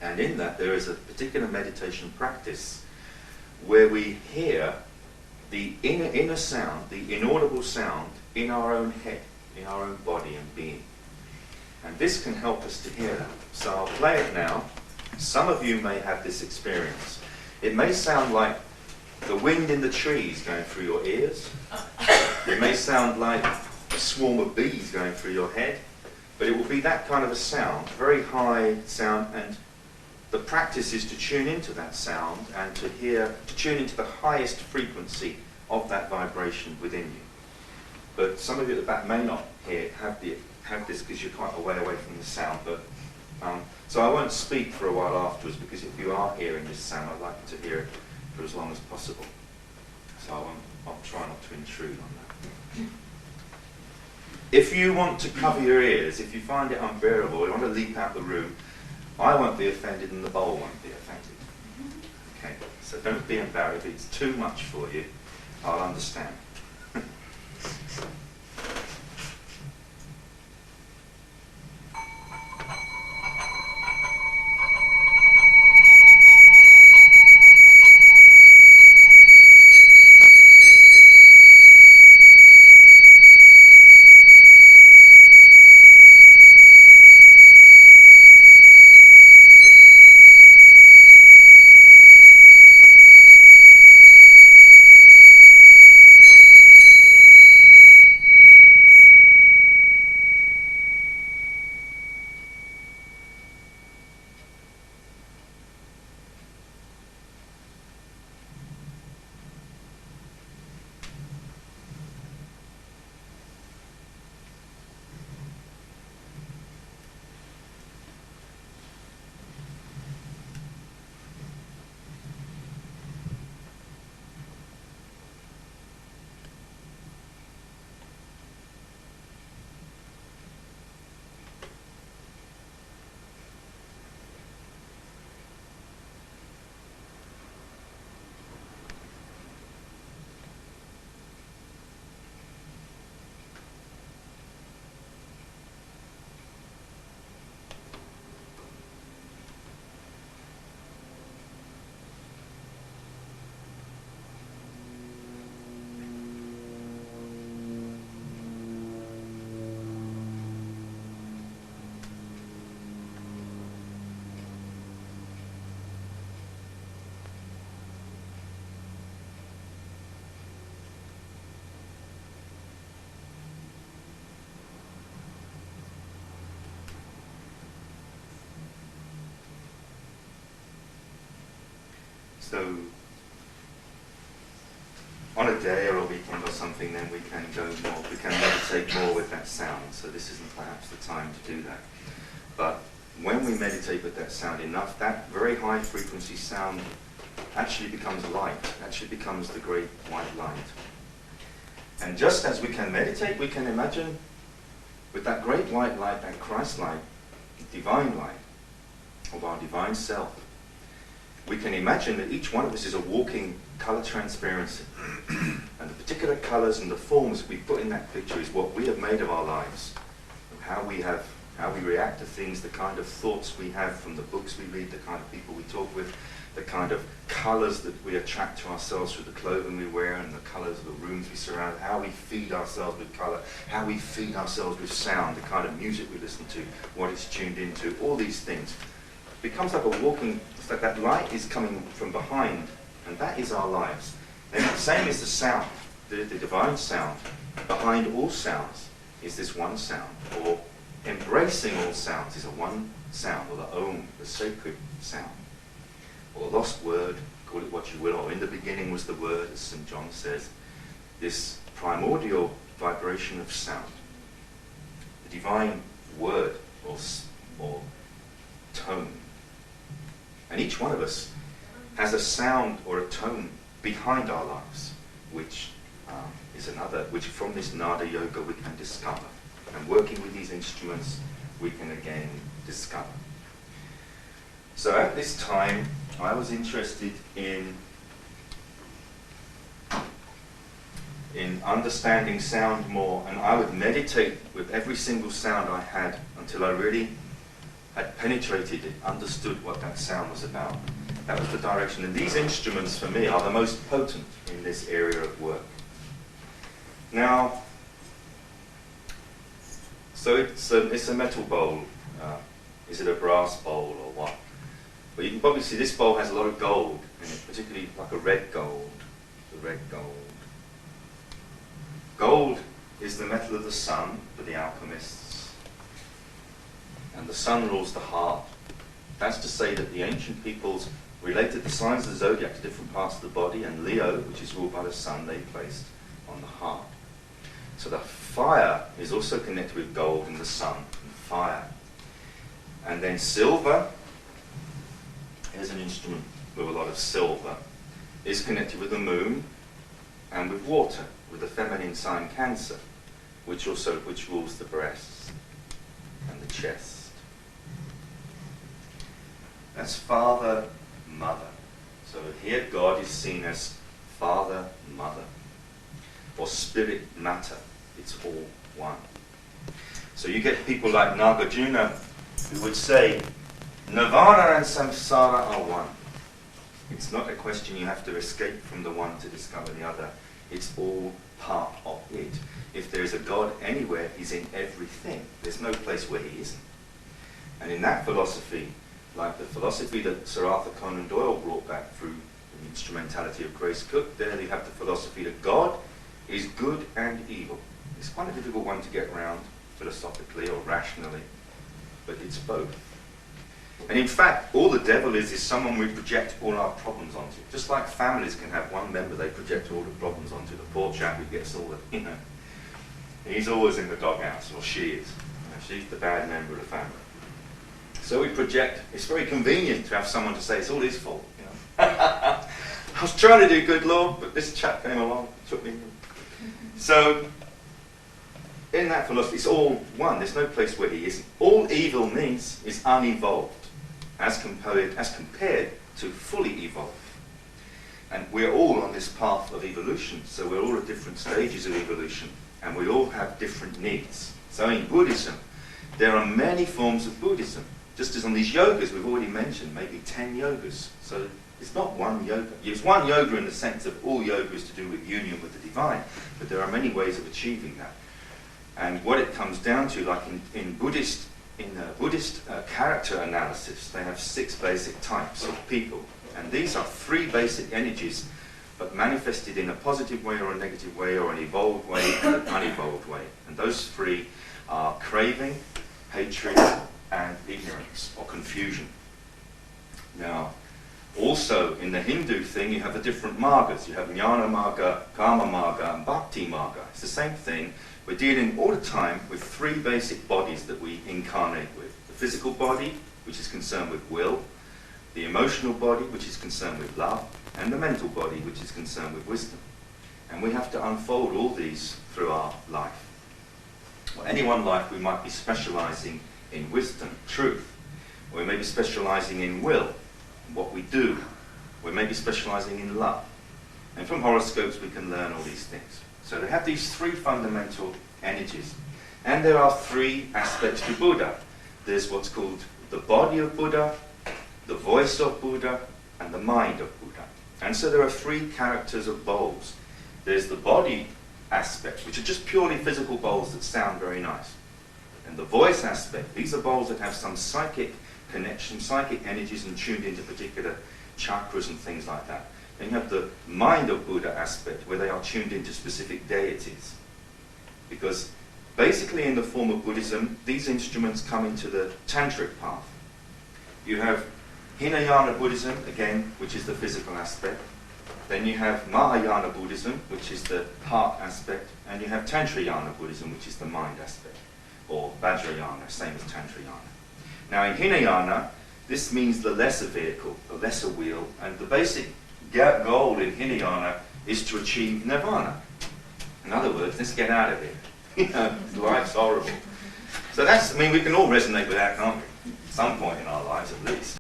And in that there is a particular meditation practice where we hear the inner sound, the inaudible sound, in our own head, in our own body and being. And this can help us to hear that. So I'll play it now. Some of you may have this experience. It may sound like the wind in the trees going through your ears. It may sound like a swarm of bees going through your head. But it will be that kind of a sound, very high sound, and the practice is to tune into that sound and to tune into the highest frequency of that vibration within you. But some of you at the back may not have this because you're quite a way away from the sound. But so I won't speak for a while afterwards, because if you are hearing this sound, I'd like you to hear it for as long as possible. So I'll try not to intrude on that. If you want to cover your ears, if you find it unbearable, you want to leap out the room, I won't be offended and the bowl won't be offended. Okay, so don't be embarrassed. If it's too much for you, I'll understand. So, on a day or a weekend or something, then we can go more, we can meditate more with that sound. So this isn't perhaps the time to do that. But when we meditate with that sound enough, that very high frequency sound actually becomes light, actually becomes the great white light. And just as we can meditate, we can imagine with that great white light, that Christ light, divine light of our divine self, we can imagine that each one of us is a walking colour transparency. And the particular colours and the forms we put in that picture is what we have made of our lives, of how we react to things, the kind of thoughts we have from the books we read, the kind of people we talk with, the kind of colours that we attract to ourselves through the clothing we wear and the colours of the rooms we surround, how we feed ourselves with colour, how we feed ourselves with sound, the kind of music we listen to, what it's tuned into, all these things. It becomes like a walking, it's like that light is coming from behind, and that is our lives. And the same is the sound, the divine sound. Behind all sounds is this one sound, or embracing all sounds is a one sound, or the Om, the sacred sound, or the lost word, call it what you will, or in the beginning was the word, as St. John says, this primordial vibration of sound, the divine word or tone. And each one of us has a sound or a tone behind our lives, which is another, which from this Nada Yoga we can discover. And working with these instruments, we can again discover. So at this time, I was interested in understanding sound more, and I would meditate with every single sound I had until I really had penetrated it, understood what that sound was about. That was the direction. And these instruments, for me, are the most potent in this area of work. Now, so it's a metal bowl. Is it a brass bowl or what? But you can probably see this bowl has a lot of gold in it, particularly like a red gold. The red gold. Gold is the metal of the sun for the alchemists. And the sun rules the heart. That's to say that the ancient peoples related the signs of the zodiac to different parts of the body, and Leo, which is ruled by the sun, they placed on the heart. So the fire is also connected with gold and the sun and fire. And then silver, here's an instrument with a lot of silver, is connected with the moon and with water, with the feminine sign Cancer, which rules the breasts and the chest. That's father, mother. So here God is seen as father, mother, or spirit, matter. It's all one. So you get people like Nagarjuna who would say, Nirvana and samsara are one. It's not a question you have to escape from the one to discover the other. It's all part of it. If there is a God anywhere, he's in everything. There's no place where he isn't. And in that philosophy, like the philosophy that Sir Arthur Conan Doyle brought back through the instrumentality of Grace Cook, there they have the philosophy that God is good and evil. It's quite a difficult one to get around philosophically or rationally, but it's both. And in fact, all the devil is someone we project all our problems onto. Just like families can have one member they project all the problems onto. The poor chap who gets all the, he's always in the doghouse, or she is. She's the bad member of the family. So we project. It's very convenient to have someone to say it's all his fault. I was trying to do good, Lord, but this chap came along, took me. So in that philosophy, it's all one. There's no place where he isn't. All evil means is unevolved, as compared to fully evolved. And we're all on this path of evolution, so we're all at different stages of evolution, and we all have different needs. So in Buddhism, there are many forms of Buddhism. Just as on these yogas, we've already mentioned, maybe 10 yogas. So it's not one yoga. It's one yoga in the sense of all yoga is to do with union with the divine, but there are many ways of achieving that. And what it comes down to, like in Buddhist character analysis, they have 6 basic types of people. And these are 3 basic energies, but manifested in a positive way or a negative way or an evolved way and an unevolved way. And those 3 are craving, hatred, and ignorance or confusion. Now, also in the Hindu thing, you have the different margas. You have Jnana Marga, Karma Marga, and Bhakti Marga. It's the same thing. We're dealing all the time with 3 basic bodies that we incarnate with. The physical body, which is concerned with will, the emotional body, which is concerned with love, and the mental body, which is concerned with wisdom. And we have to unfold all these through our life. Well, any one life we might be specializing in wisdom, truth, or we may be specializing in will, what we do. We may be specializing in love. And from horoscopes we can learn all these things. So they have these 3 fundamental energies. And there are 3 aspects to Buddha. There's what's called the body of Buddha, the voice of Buddha, and the mind of Buddha. And so there are 3 characters of bowls. There's the body aspect, which are just purely physical bowls that sound very nice. And the voice aspect, these are bowls that have some psychic connection, psychic energies, and tuned into particular chakras and things like that. Then you have the mind of Buddha aspect, where they are tuned into specific deities. Because basically in the form of Buddhism, these instruments come into the tantric path. You have Hinayana Buddhism, again, which is the physical aspect. Then you have Mahayana Buddhism, which is the heart aspect. And you have Tantrayana Buddhism, which is the mind aspect. Or Vajrayana, same as Tantrayana. Now in Hinayana, this means the lesser vehicle, the lesser wheel, and the basic goal in Hinayana is to achieve nirvana. In other words, let's get out of here. Life's horrible. So we can all resonate with that, can't we? At some point in our lives at least.